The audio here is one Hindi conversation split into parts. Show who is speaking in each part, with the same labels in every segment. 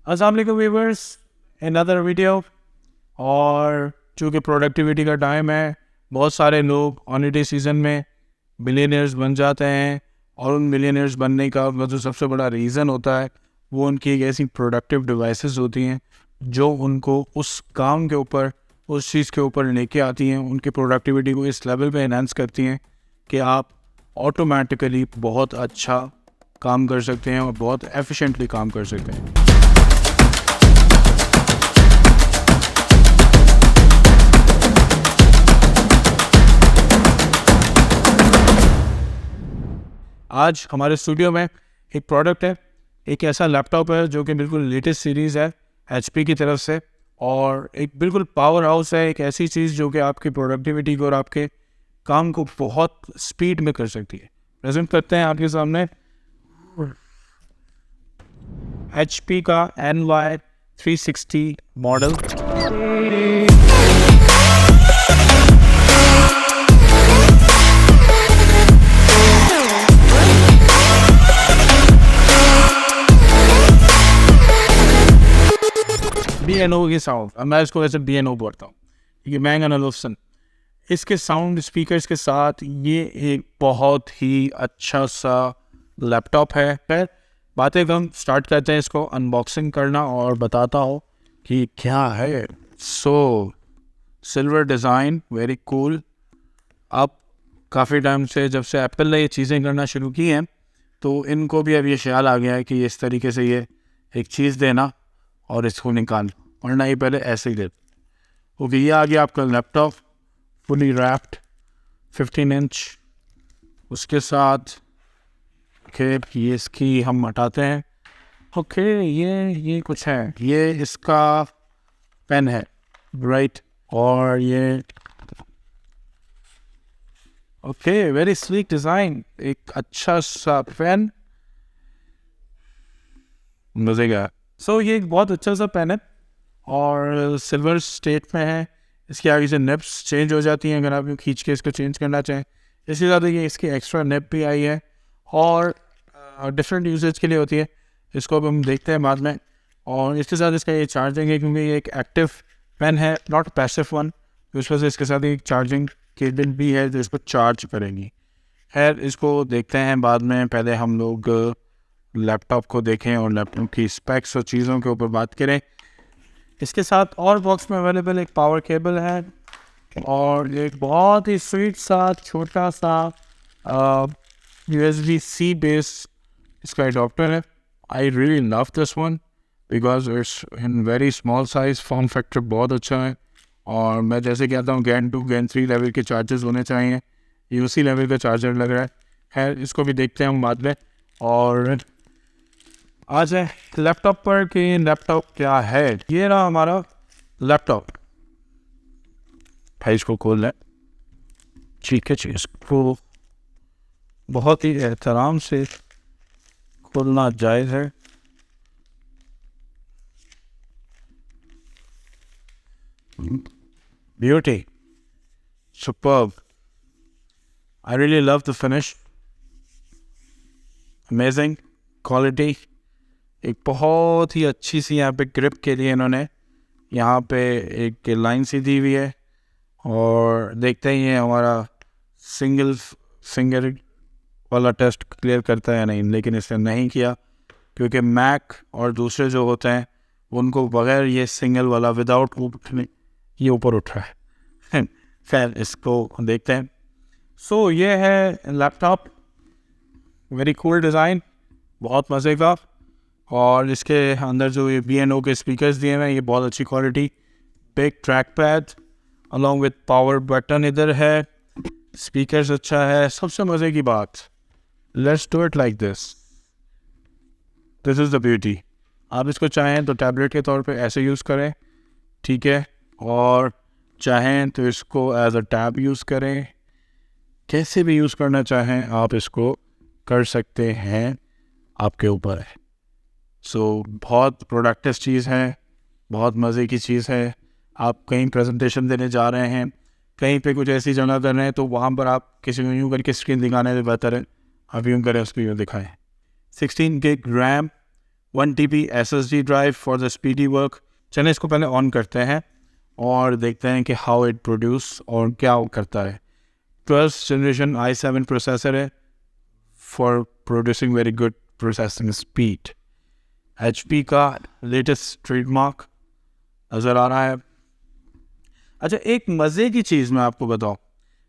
Speaker 1: अस्सलाम वालेकुम व्यूअर्स, अनदर वीडियो। और चूँकि प्रोडक्टिविटी का टाइम है, बहुत सारे लोग हॉलीडे सीज़न में मिलियनेयर्स बन जाते हैं और उन मिलियनेयर्स बनने का जो सबसे बड़ा रीज़न होता है वो उनकी एक ऐसी प्रोडक्टिव डिवाइसेस होती हैं जो उनको उस काम के ऊपर, उस चीज़ के ऊपर लेके आती हैं, उनकी प्रोडक्टिविटी को इस लेवल पे एनहांस करती हैं कि आप ऑटोमेटिकली बहुत अच्छा काम कर सकते हैं और बहुत एफिशिएंटली काम कर सकते हैं। आज हमारे स्टूडियो में एक प्रोडक्ट है, एक ऐसा लैपटॉप है जो कि बिल्कुल लेटेस्ट सीरीज़ है HP की तरफ से, और एक बिल्कुल पावर हाउस है, एक ऐसी चीज़ जो कि आपकी प्रोडक्टिविटी को और आपके काम को बहुत स्पीड में कर सकती है। प्रेजेंट करते हैं आपके सामने HP का NY360 मॉडल। BNO की साउंड, मैं इसको वैसे BNO बोलता हूँ, ये महंगा नलोसन। इसके साउंड स्पीकर्स के साथ ये एक बहुत ही अच्छा सा लैपटॉप है। खैर बातें कम, स्टार्ट करते हैं इसको अनबॉक्सिंग करना और बताता हूँ कि क्या है। Silver design, very cool. अब काफ़ी टाइम से जब से एप्पल ने ये चीज़ें करना शुरू की हैं तो इनको भी अब ये ख्याल आ गया है कि इस तरीके से ये एक चीज़ देना और इसको निकाल, वरना ये पहले ऐसे ही देते। ओके, ये आ गया आपका लैपटॉप फुली रैप्ड 15 इंच। उसके साथ ये इसकी हम हटाते हैं। ओके, ये कुछ है, ये इसका पेन है, राइट। और ये ओके, वेरी स्लीक डिज़ाइन, एक अच्छा सा पेन, मज़े का। ये एक बहुत अच्छा सा पेन है और सिल्वर स्टेट में है। इसके आगे से निब्स चेंज हो जाती हैं अगर आप खींच के इसको चेंज करना चाहें। इसके साथ ये इसकी एक्स्ट्रा निब भी आई है और डिफरेंट यूजेज के लिए होती है, इसको अब हम देखते हैं बाद में। और इसके साथ इसका ये चार्जिंग है, क्योंकि ये एक एक्टिव पेन है, नॉट पैसिव वन, तो इस वजह से इसके साथ एक चार्जिंग केबल भी है जो इसको चार्ज करेंगी। खैर इसको देखते हैं बाद में, पहले हम लोग लैपटॉप को देखें और लैपटॉप की स्पेक्स और चीज़ों के ऊपर बात करें। इसके साथ और बॉक्स में अवेलेबल एक पावर केबल है और एक बहुत ही स्वीट सा छोटा सा USB-C बेस इसका एडाप्टर है। I really love this one because it's in very small size, form factor बहुत अच्छा है। और मैं जैसे कहता हूँ Gen 2 Gen 3 लेवल के चार्जर्स होने चाहिए, ये उसी लेवल का चार्जर लग रहा है। खैर इसको भी देखते हैं हम बाद में। और आ जाए लैपटॉप पर कि लैपटॉप क्या है। ये रहा हमारा लैपटॉप, भाई इसको खोल लें। ठीक है, इसको बहुत ही एहतराम से खोलना जायज़ है। Beauty, superb, I really love the finish, amazing quality. एक बहुत ही अच्छी सी यहाँ पे ग्रिप के लिए इन्होंने यहाँ पे एक लाइन सी दी हुई है। और देखते ही हैं हमारा सिंगल फिंगर वाला टेस्ट क्लियर करता है या नहीं, लेकिन इसने नहीं किया क्योंकि मैक और दूसरे जो होते हैं उनको बगैर ये सिंगल वाला विदाउट ये ऊपर उठ रहा है। खैर इसको देखते हैं। ये है लैपटॉप, वेरी कूल डिज़ाइन, बहुत मज़े का। और इसके अंदर जो ये BNO के स्पीकर्स दिए हुए हैं, ये बहुत अच्छी quality, big track pad along with power button इधर है, स्पीकर्स अच्छा है। सबसे मज़े की बात, let's do it like this is the beauty. आप इसको चाहें तो टैबलेट के तौर पे ऐसे यूज़ करें, ठीक है, और चाहें तो इसको एज अ टैब यूज़ करें, कैसे भी यूज़ करना चाहें आप इसको कर सकते हैं, आपके ऊपर है। बहुत प्रोडक्टिव चीज़ है, बहुत मज़े की चीज़ है। आप कहीं प्रेजेंटेशन देने जा रहे हैं, कहीं पे कुछ ऐसी जगह कर रहे हैं, तो वहाँ पर आप किसी को यूँ करके स्क्रीन दिखाने से बेहतर है आप यूँ करें, उसको यूँ दिखाएं। 16 GB RAM 1 TB SSD drive for the speedy work. चलिए इसको पहले ऑन करते हैं और देखते हैं कि हाउ इट प्रोड्यूस और क्या करता है। 12th जनरेशन i7 प्रोसेसर है for producing very good processing speed. HP का लेटेस्ट ट्रेडमार्क नज़र आ रहा है। अच्छा, एक मज़े की चीज़ मैं आपको बताऊं,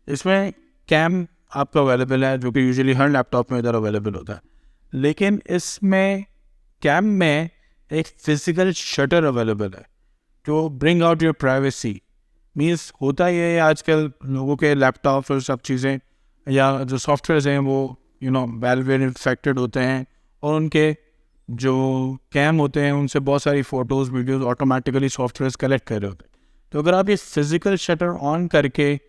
Speaker 1: इसमें कैम आपका अवेलेबल है जो कि यूजुअली हर लैपटॉप में इधर अवेलेबल होता है, लेकिन इसमें कैम में एक फिजिकल शटर अवेलेबल है जो bring out your privacy. Means होता ही है आजकल लोगों के लैपटॉप और सब चीज़ें या जो सॉफ्टवेयर्स हैं वो मैलवेयर इन्फेक्टेड होते हैं और उनके जो कैम होते हैं उनसे बहुत सारी photos videos automatically softwares collect कर रहे होते हैं। तो अगर आप ये फिज़िकल शटर ऑन करके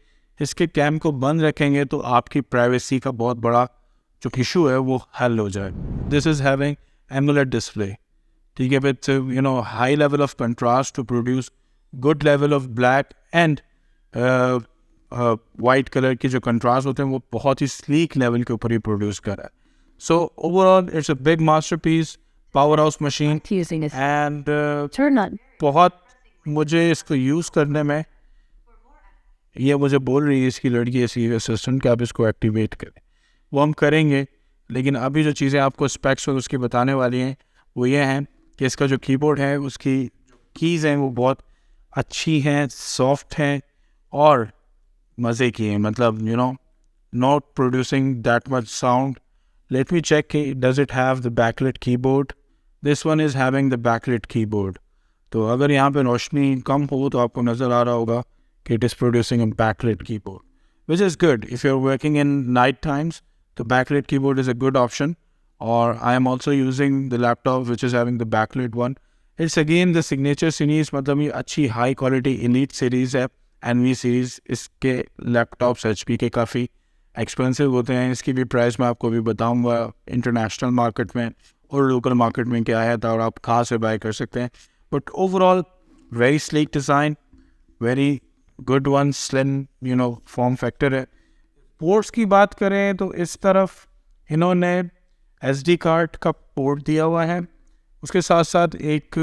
Speaker 1: इसके कैम को बंद रखेंगे तो आपकी प्राइवेसी का बहुत बड़ा जो इशू है वो हल हो जाए। This is having AMOLED display, ठीक है, with high level of contrast to produce good level of black and white colour के जो कंट्रास्ट होते हैं वो बहुत ही स्लीक लेवल के ऊपर ही प्रोड्यूस कर रहा है। So overall it's a big masterpiece, power house machine and बहुत मुझे इसको यूज़ करने में, ये मुझे बोल रही है इसकी लड़की ऐसी असिस्टेंट कि आप इसको एक्टिवेट करें, वो हम करेंगे। लेकिन अभी जो चीज़ें आपको स्पेक्स और उसकी बताने वाली हैं वो ये हैं कि इसका जो कीबोर्ड है उसकी कीज़ हैं वो बहुत अच्छी हैं, सॉफ्ट हैं और मज़े की हैं, मतलब not producing that much sound. Let me check कि does it have the backlit keyboard. This one is having the backlit keyboard. तो अगर यहाँ पे रोशनी कम हो तो आपको नज़र आ रहा होगा कि it is producing a backlit keyboard, which is good if you are working in night times. तो backlit keyboard is a good option. और I am also using the laptop which is having the backlit one. It's again the signature series, मतलब ये अच्छी हाई क्वालिटी एलीट सीरीज़ है। NV सीरीज़, इसके लैपटॉप्स HP के काफ़ी एक्सपेंसिव होते हैं। इसकी भी प्राइस मैं आपको भी बताऊंगा इंटरनेशनल मार्केट में और लोकल मार्केट में क्या है और आप कहाँ से बाय कर सकते हैं। But overall very sleek design, very good one, slim form factor है। पोर्ट्स की बात करें तो इस तरफ इन्होंने SD कार्ड का पोर्ट दिया हुआ है, उसके साथ साथ एक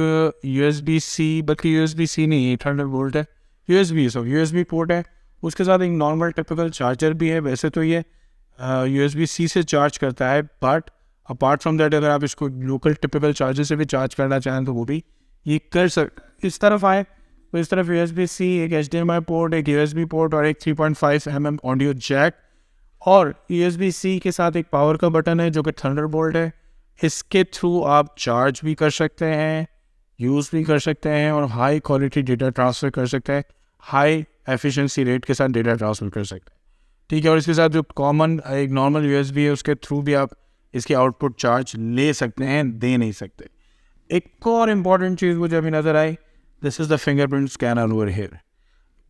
Speaker 1: USB-C, बल्कि USB-C नहीं 800 वोल्ट है, USB पोर्ट है। उसके साथ एक नॉर्मल टिपिकल चार्जर भी है। वैसे तो ये USB-C से चार्ज करता है, बट अपार्ट फ्रॉम दैट अगर आप इसको लोकल टिपिकल चार्जर से भी चार्ज करना चाहें तो वो भी ये कर सकते। इस तरफ आए तो इस तरफ USB-C, एक HDMI पोर्ट, एक USB पोर्ट और एक 3.5 mm ऑडियो जैक, और USB-C के साथ एक पावर का बटन है जो कि थंडरबोल्ट है। इसके थ्रू आप चार्ज भी कर सकते हैं, यूज़ भी कर सकते हैं और हाई क्वालिटी डेटा ट्रांसफ़र कर सकते हैं, हाई एफिशिएंसी रेट के साथ डेटा ट्रांसफ़र कर सकते हैं, ठीक है। और इसके साथ जो कॉमन एक नॉर्मल USB है उसके थ्रू भी आप इसके आउटपुट चार्ज ले सकते हैं, दे नहीं सकते। एक और इम्पॉर्टेंट चीज़ मुझे अभी नज़र आई, this is the fingerprint scanner over here.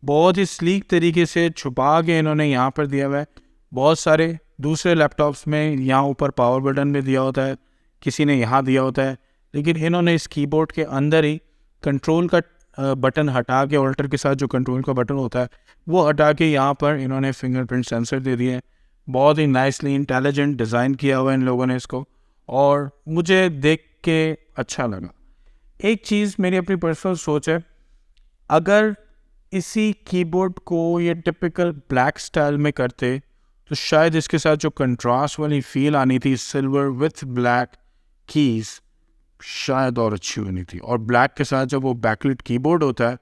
Speaker 1: बहुत ही स्लीक तरीके से छुपा के इन्होंने यहाँ पर दिया हुआ है। बहुत सारे दूसरे लैपटॉप्स में यहाँ ऊपर पावर बटन में दिया होता है, किसी ने यहाँ दिया होता है, लेकिन इन्होंने इस कीबोर्ड के अंदर ही कंट्रोल का बटन हटा के, ऑल्टर के साथ जो कंट्रोल का बटन होता है वो हटा के यहाँ पर इन्होंने फिंगरप्रिंट सेंसर दे दिए। बहुत ही नाइसली इंटेलिजेंट डिज़ाइन किया हुआ है इन लोगों ने इसको, और मुझे देख के अच्छा लगा। एक चीज़ मेरी अपनी पर्सनल सोच है, अगर इसी कीबोर्ड को ये टिपिकल ब्लैक स्टाइल में करते तो शायद इसके साथ जो कंट्रास्ट वाली फील आनी थी सिल्वर विथ ब्लैक कीज़ शायद और अच्छी होनी थी। और ब्लैक के साथ जब वो बैकलिट कीबोर्ड होता है,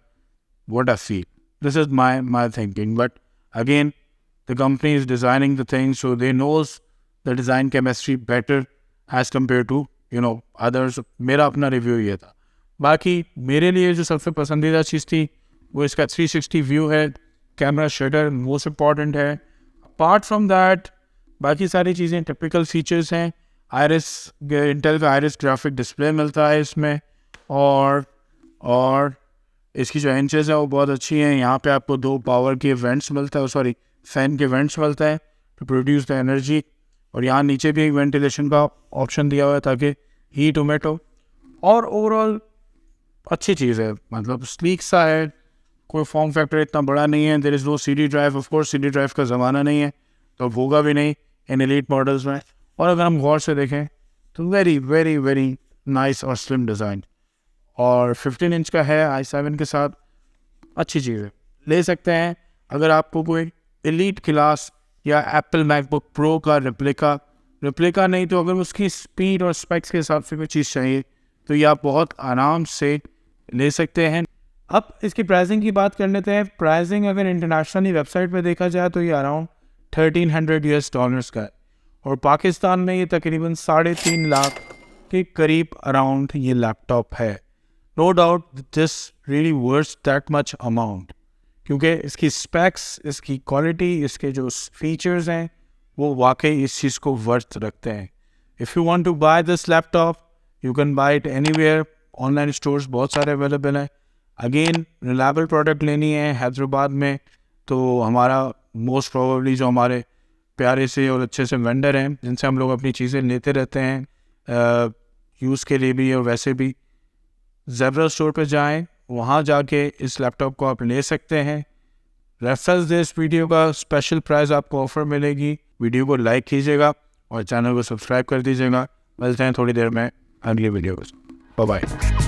Speaker 1: what a feel. This is my thinking, but again the company is designing the thing so they knows the design chemistry better as compare to others. मेरा अपना रिव्यू ये था। बाकी मेरे लिए जो सबसे पसंदीदा चीज़ थी वो इसका 360 व्यू है, कैमरा शटर मोस्ट इम्पॉर्टेंट है। अपार्ट फ्रॉम दैट बाकी सारी चीज़ें टिपिकल फीचर्स हैं। इंटेल का आयरिस ग्राफिक डिस्प्ले मिलता है इसमें, और इसकी जो इंचेस है वो बहुत अच्छी हैं। यहाँ पे आपको 2 पावर के वेंट्स मिलता है, फैन के वेंट्स मिलता है टू प्रोड्यूस द एनर्जी, और यहाँ नीचे भी एक वेंटिलेशन का ऑप्शन दिया हुआ है ताकि हीट उमेट हो। और ओवरऑल अच्छी चीज़ है, मतलब स्लीक सा है, कोई फॉर्म फैक्टर इतना बड़ा नहीं है। There is no CD drive, of course CD drive का ज़माना नहीं है तो होगा भी नहीं इन एलीट मॉडल्स में। और अगर हम गौर से देखें तो वेरी वेरी वेरी नाइस और स्लिम डिज़ाइन, और 15 इंच का है i7 के साथ, अच्छी चीज़ है, ले सकते हैं। अगर आपको कोई एलीट क्लास या एप्पल मैकबुक प्रो का रिप्लिका नहीं तो अगर उसकी स्पीड और स्पेक्स के हिसाब से कोई चीज़ चाहिए तो ये आप बहुत आराम से ले सकते हैं। अब इसकी प्राइसिंग की बात कर लेते हैं। प्राइसिंग अगर इंटरनेशनली वेबसाइट पे देखा जाए तो ये अराउंड $1300 का है, और पाकिस्तान में ये तकरीबन 3.5 लाख के करीब अराउंड ये लैपटॉप है। No doubt this really worth that much amount, क्योंकि इसकी स्पेक्स, इसकी क्वालिटी, इसके जो फीचर्स हैं वो वाकई इस चीज़ को वर्थ रखते हैं। If you want to buy this laptop you can buy it anywhere, online stores बहुत सारे अवेलेबल हैं। अगेन रिलायबल प्रोडक्ट लेनी है हैदराबाद में तो हमारा मोस्ट प्रोबेबली जो हमारे प्यारे से और अच्छे से वेंडर हैं जिनसे हम लोग अपनी चीज़ें लेते रहते हैं यूज़ के लिए भी और वैसे भी, ज़ेब्रा स्टोर पे जाएं, वहाँ जाके इस लैपटॉप को आप ले सकते हैं। रेफरेंस दे इस वीडियो का स्पेशल प्राइस आपको ऑफर मिलेगी। वीडियो को लाइक कीजिएगा और चैनल को सब्सक्राइब कर दीजिएगा। मिलते हैं थोड़ी देर में अगली वीडियो को। Bye bye.